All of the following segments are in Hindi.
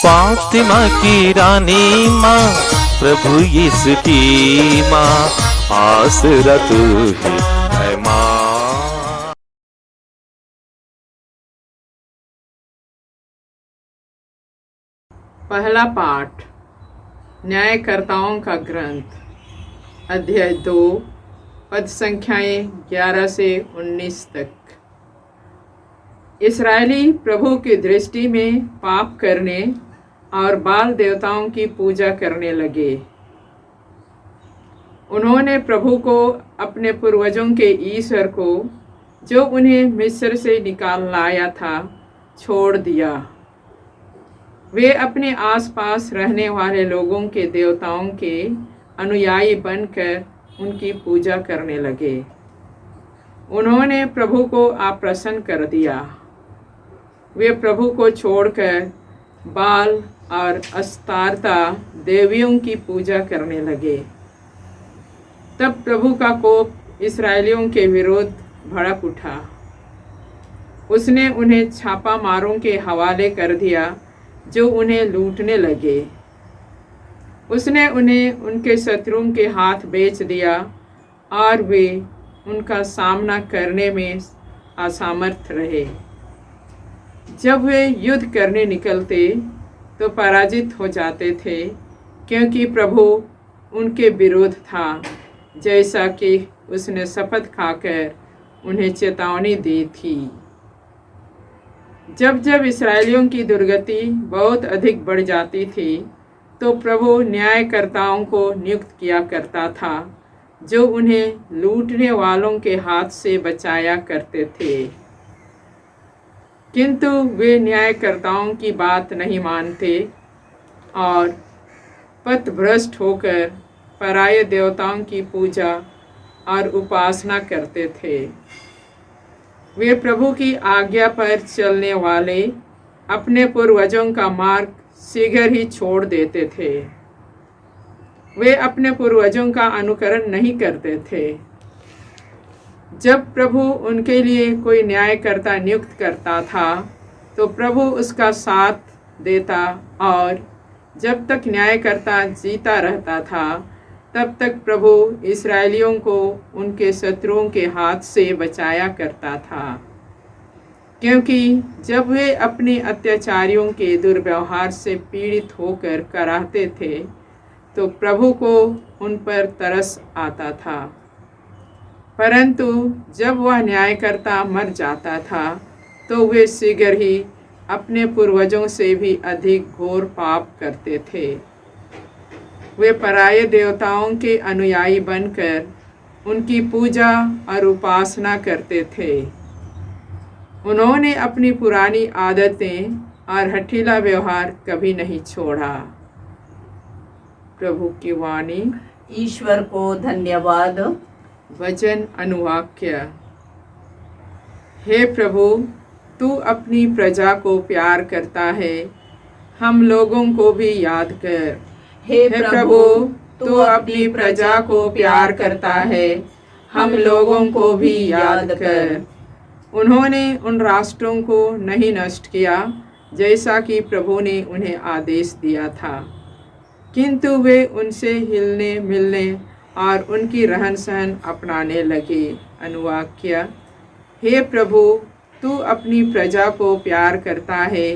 फातिमा की रानी माँ, प्रभु यीशु की माँ, आसरा तू ही है माँ। पहला पाठ न्यायकर्ताओं का ग्रंथ, अध्याय 2, पद संख्याएं 11 से 19 तक। इस्राएली प्रभु की दृष्टि में पाप करने और बाल देवताओं की पूजा करने लगे। उन्होंने प्रभु को, अपने पूर्वजों के ईश्वर को, जो उन्हें मिस्र से निकाल लाया था, छोड़ दिया। वे अपने आसपास रहने वाले लोगों के देवताओं के अनुयायी बनकर उनकी पूजा करने लगे। उन्होंने प्रभु को अप्रसन्न कर दिया। वे प्रभु को छोड़कर बाल और अस्तारता देवियों की पूजा करने लगे। तब प्रभु का कोप इस्राएलियों के विरुद्ध भड़क उठा। उसने उन्हें छापा मारों के हवाले कर दिया जो उन्हें लूटने लगे। उसने उन्हें उनके शत्रुओं के हाथ बेच दिया और वे उनका सामना करने में असमर्थ रहे। जब वे युद्ध करने निकलते तो पराजित हो जाते थे, क्योंकि प्रभु उनके विरोध था, जैसा कि उसने शपथ खाकर उन्हें चेतावनी दी थी। जब जब इस्राएलियों की दुर्गति बहुत अधिक बढ़ जाती थी, तो प्रभु न्यायकर्ताओं को नियुक्त किया करता था, जो उन्हें लूटने वालों के हाथ से बचाया करते थे। किंतु वे न्यायकर्ताओं की बात नहीं मानते और पथभ्रष्ट होकर पराये देवताओं की पूजा और उपासना करते थे। वे प्रभु की आज्ञा पर चलने वाले अपने पूर्वजों का मार्ग शीघ्र ही छोड़ देते थे। वे अपने पूर्वजों का अनुकरण नहीं करते थे। जब प्रभु उनके लिए कोई न्यायकर्ता नियुक्त करता था, तो प्रभु उसका साथ देता, और जब तक न्यायकर्ता जीता रहता था, तब तक प्रभु इस्राएलियों को उनके शत्रुओं के हाथ से बचाया करता था। क्योंकि जब वे अपने अत्याचारियों के दुर्व्यवहार से पीड़ित होकर कराहते थे, तो प्रभु को उन पर तरस आता था। परंतु जब वह न्यायकर्ता मर जाता था, तो वे शीघ्र ही अपने पूर्वजों से भी अधिक घोर पाप करते थे। वे पराये देवताओं के अनुयायी बनकर उनकी पूजा और उपासना करते थे। उन्होंने अपनी पुरानी आदतें और हठीला व्यवहार कभी नहीं छोड़ा। प्रभु की वाणी। ईश्वर को धन्यवाद। वचन अनुवाक्य। हे प्रभु, तू अपनी प्रजा को प्यार करता है, हम लोगों को भी याद कर। हे प्रभु, तू अपनी प्रजा को प्यार करता है, हम लोगों को भी याद कर। उन्होंने उन राष्ट्रों को नहीं नष्ट किया जैसा कि प्रभु ने उन्हें आदेश दिया था, किंतु वे उनसे हिलने मिलने और उनकी रहन सहन अपनाने लगे। अनुवाक्य। हे प्रभु, तू अपनी प्रजा को प्यार करता है,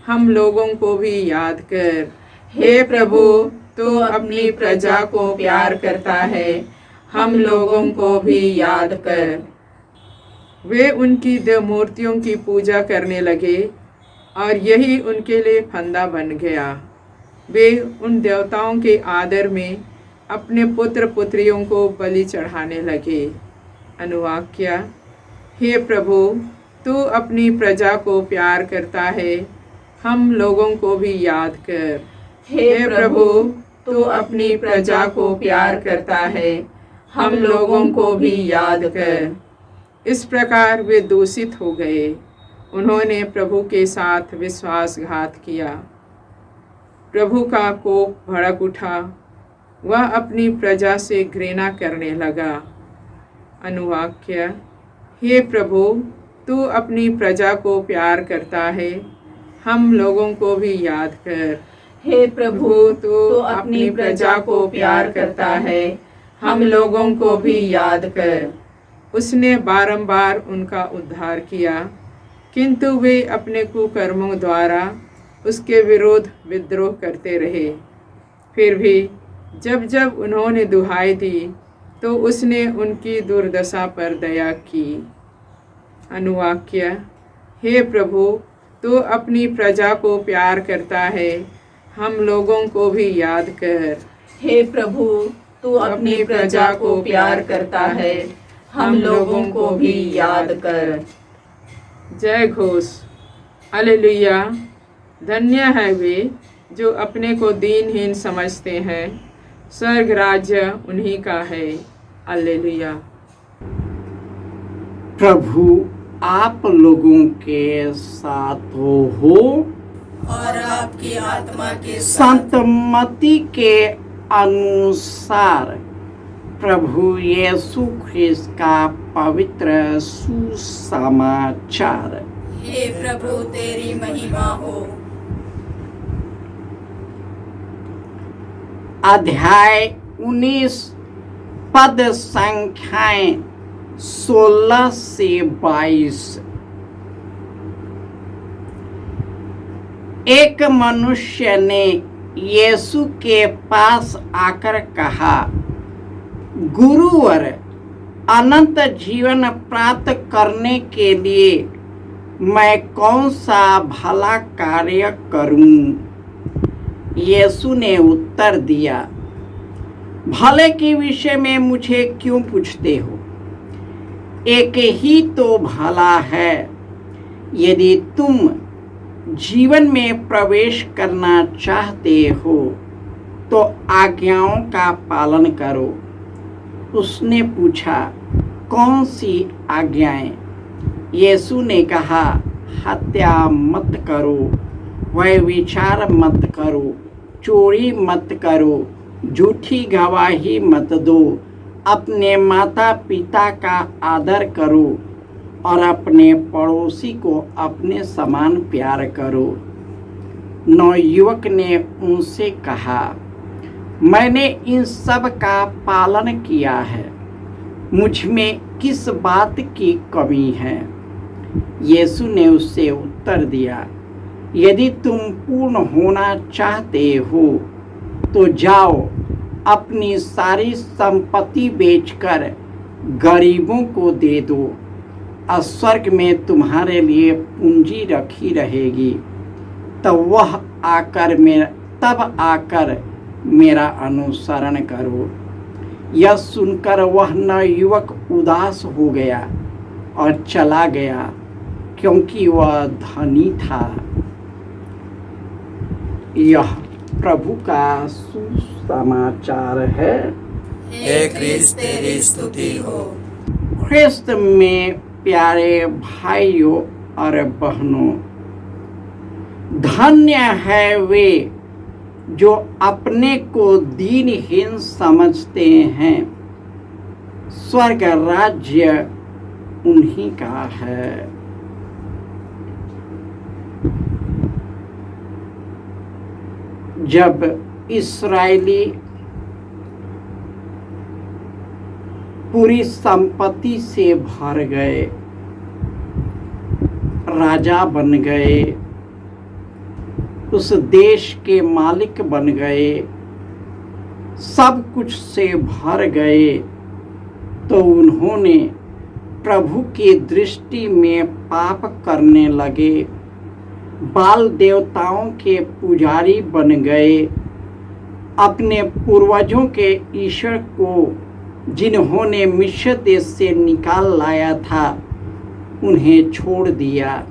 हम लोगों को भी याद कर। हे प्रभु, तू अपनी प्रजा को प्यार करता है, हम लोगों को भी याद कर। वे उनकी देव मूर्तियों की पूजा करने लगे और यही उनके लिए फंदा बन गया। वे उन देवताओं के आदर में अपने पुत्र पुत्रियों को बलि चढ़ाने लगे। अनुवाक्य। हे प्रभु, तू अपनी प्रजा को प्यार करता है, हम लोगों को भी याद कर। हे प्रभु, तू अपनी प्रजा को प्यार करता है, हम लोगों को भी याद कर। इस प्रकार वे दूषित हो गए। उन्होंने प्रभु के साथ विश्वासघात किया। प्रभु का कोप भड़क उठा। वह अपनी प्रजा से घृणा करने लगा। अनुवाक्य। हे प्रभु, तू अपनी प्रजा को प्यार करता है, हम लोगों को भी याद कर। हे प्रभु, तू तो अपनी प्रजा को प्यार करता है, हम लोगों को भी याद कर। उसने बारंबार उनका उद्धार किया, किंतु वे अपने कुकर्मों द्वारा उसके विरोध विद्रोह करते रहे। फिर भी जब जब उन्होंने दुहाई दी तो उसने उनकी दुर्दशा पर दया की। अनुवाक्य। हे प्रभु, तू अपनी प्रजा को प्यार करता है, हम लोगों को भी याद कर। हे प्रभु, तू अपनी प्रजा को प्यार करता है, हम लोगों को भी याद कर। जय घोष। हालेलुया। धन्य है वे जो अपने को दीनहीन समझते हैं, स्वर्ग राज्य उन्हीं का है। हालेलुया। प्रभु आप लोगों के साथ हो और आपकी आत्मा के संत मत्ती के अनुसार प्रभु यीशु ख्रिस्त का पवित्र सुसमाचार। हे प्रभु, तेरी महिमा हो। अध्याय 19 पद संख्याएं 16 से 22। एक मनुष्य ने यीशु के पास आकर कहा, गुरुवर, अनंत जीवन प्राप्त करने के लिए मैं कौन सा भला कार्य करूं? यीशु ने उत्तर दिया, भले के विषय में मुझे क्यों पूछते हो? एक ही तो भला है। यदि तुम जीवन में प्रवेश करना चाहते हो तो आज्ञाओं का पालन करो। उसने पूछा, कौन सी आज्ञाएं? यीशु ने कहा, हत्या मत करो, व्यभिचार मत करो, चोरी मत करो, झूठी गवाही मत दो, अपने माता पिता का आदर करो और अपने पड़ोसी को अपने समान प्यार करो। नवयुवक ने उनसे कहा, मैंने इन सब का पालन किया है, मुझ में किस बात की कमी है? यीशु ने उससे उत्तर दिया, यदि तुम पूर्ण होना चाहते हो तो जाओ, अपनी सारी संपत्ति बेचकर गरीबों को दे दो, और स्वर्ग में तुम्हारे लिए पूंजी रखी रहेगी। तब आकर मेरा अनुसरण करो। यह सुनकर वह नवयुवक उदास हो गया और चला गया, क्योंकि वह धनी था। यह प्रभु का सुसमाचार है। हे ख्रिस्त, तेरी स्तुति हो। ख्रिस्त में प्यारे भाइयों और बहनों, धन्य है वे जो अपने को दीनहीन समझते हैं, स्वर्ग राज्य उन्हीं का है। जब इस्राएली पूरी संपत्ति से भर गए, राजा बन गए, उस देश के मालिक बन गए, सब कुछ से भर गए, तो उन्होंने प्रभु की दृष्टि में पाप करने लगे, बाल देवताओं के पुजारी बन गए, अपने पूर्वजों के ईश्वर को, जिन्होंने मिस्र देश से निकाल लाया था, उन्हें छोड़ दिया।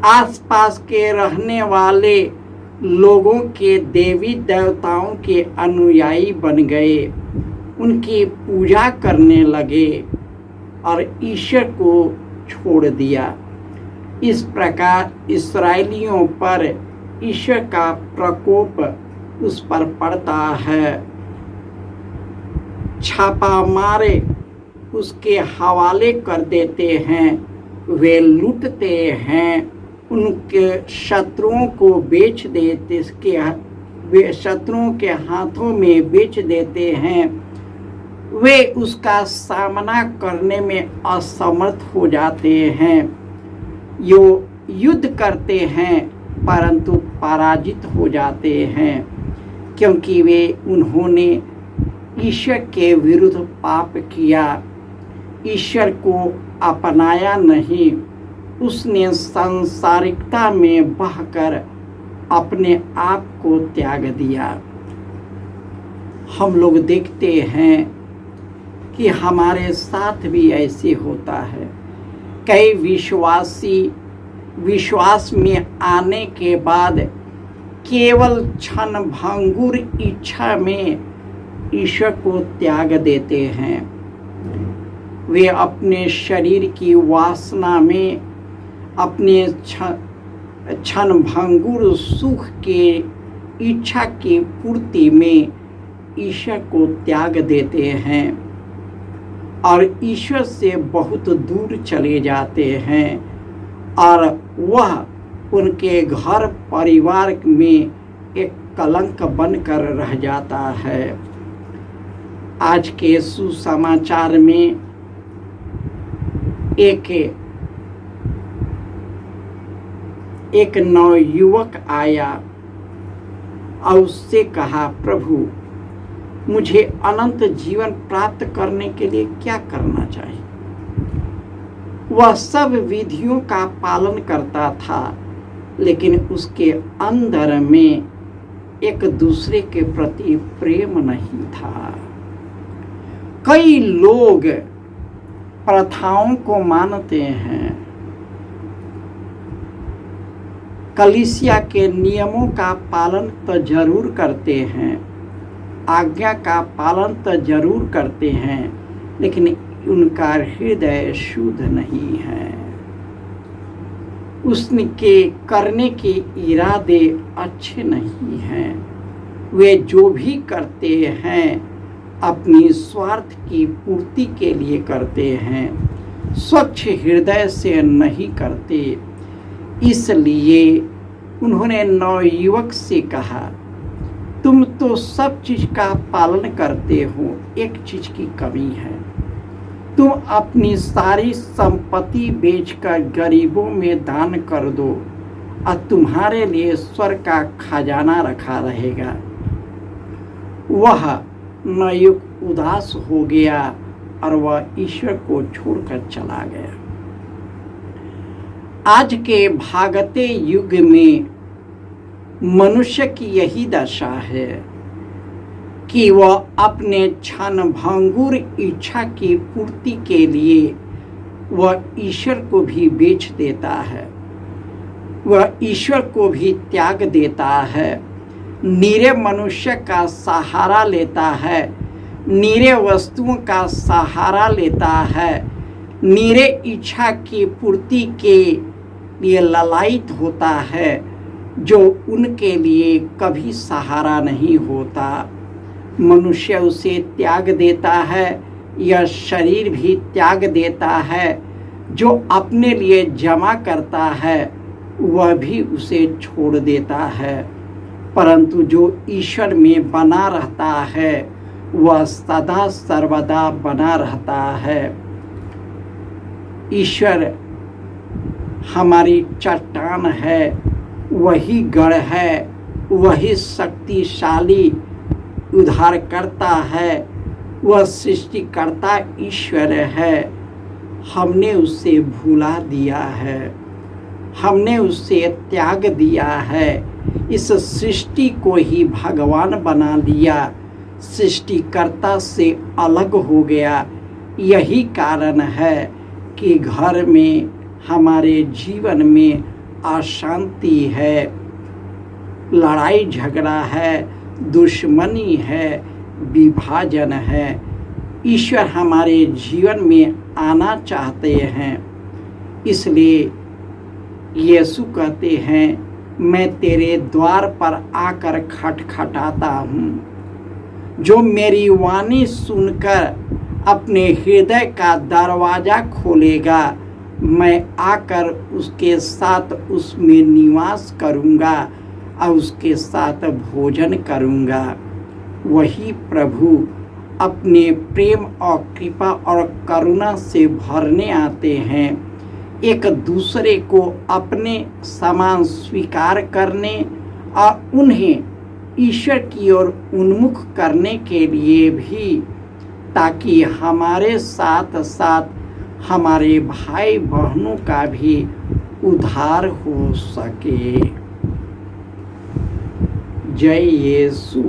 आसपास के रहने वाले लोगों के देवी देवताओं के अनुयायी बन गए, उनकी पूजा करने लगे और ईश्वर को छोड़ दिया। इस प्रकार इस्राएलियों पर ईश्वर का प्रकोप उस पर पड़ता है। छापा मारे उसके हवाले कर देते हैं, वे लूटते हैं उनके शत्रुओं को बेच देते, शत्रुओं के हाथों में बेच देते हैं, वे उसका सामना करने में असमर्थ हो जाते हैं। यो युद्ध करते हैं परंतु पराजित हो जाते हैं, क्योंकि उन्होंने ईश्वर के विरुद्ध पाप किया, ईश्वर को अपनाया नहीं। उसने सांसारिकता में बहकर अपने आप को त्याग दिया। हम लोग देखते हैं कि हमारे साथ भी ऐसे होता है। कई विश्वासी विश्वास में आने के बाद केवल क्षण भंगुर इच्छा में ईश्वर को त्याग देते हैं। वे अपने शरीर की वासना में, अपने क्षण भंगुर सुख के इच्छा की पूर्ति में ईश्वर को त्याग देते हैं और ईश्वर से बहुत दूर चले जाते हैं, और वह उनके घर परिवार में एक कलंक बनकर रह जाता है। आज के सुसमाचार में एक नवयुवक आया और उससे कहा, प्रभु मुझे अनंत जीवन प्राप्त करने के लिए क्या करना चाहिए? वह सब विधियों का पालन करता था, लेकिन उसके अंदर में एक दूसरे के प्रति प्रेम नहीं था। कई लोग प्रथाओं को मानते हैं, कलीसिया के नियमों का पालन तो जरूर करते हैं, आज्ञा का पालन तो जरूर करते हैं, लेकिन उनका हृदय शुद्ध नहीं है। उसके करने के इरादे अच्छे नहीं हैं। वे जो भी करते हैं अपनी स्वार्थ की पूर्ति के लिए करते हैं, स्वच्छ हृदय से नहीं करते। इसलिए उन्होंने नवयुवक से कहा, तुम तो सब चीज का पालन करते हो, एक चीज की कमी है। तुम अपनी सारी संपत्ति बेचकर गरीबों में दान कर दो और तुम्हारे लिए स्वर्ग का खजाना रखा रहेगा। वह नवयुवक उदास हो गया और वह ईश्वर को छोड़कर चला गया। आज के भागते युग में मनुष्य की यही दशा है कि वह अपने क्षण भंगुर इच्छा की पूर्ति के लिए वह ईश्वर को भी बेच देता है, वह ईश्वर को भी त्याग देता है, नीरे मनुष्य का सहारा लेता है, नीरे वस्तुओं का सहारा लेता है, नीरे इच्छा की पूर्ति के लिए ललायित होता है, जो उनके लिए कभी सहारा नहीं होता। मनुष्य उसे त्याग देता है, यह शरीर भी त्याग देता है। जो अपने लिए जमा करता है वह भी उसे छोड़ देता है, परंतु जो ईश्वर में बना रहता है वह सदा सर्वदा बना रहता है। ईश्वर हमारी चट्टान है, वही गढ़ है, वही शक्तिशाली उद्धार करता है, वह सृष्टिकर्ता ईश्वर है। हमने उसे भुला दिया है, हमने उसे त्याग दिया है, इस सृष्टि को ही भगवान बना लिया, सृष्टिकर्ता से अलग हो गया। यही कारण है कि घर में, हमारे जीवन में अशांति है, लड़ाई झगड़ा है, दुश्मनी है, विभाजन है। ईश्वर हमारे जीवन में आना चाहते हैं, इसलिए यीशु कहते हैं, मैं तेरे द्वार पर आकर खटखटाता हूँ। जो मेरी वाणी सुनकर अपने हृदय का दरवाजा खोलेगा मैं आकर उसके साथ उसमें निवास करूँगा और उसके साथ भोजन करूँगा। वही प्रभु अपने प्रेम और कृपा और करुणा से भरने आते हैं, एक दूसरे को अपने समान स्वीकार करने और उन्हें ईश्वर की ओर उन्मुख करने के लिए भी, ताकि हमारे साथ साथ हमारे भाई बहनों का भी उद्धार हो सके। जय यीशु।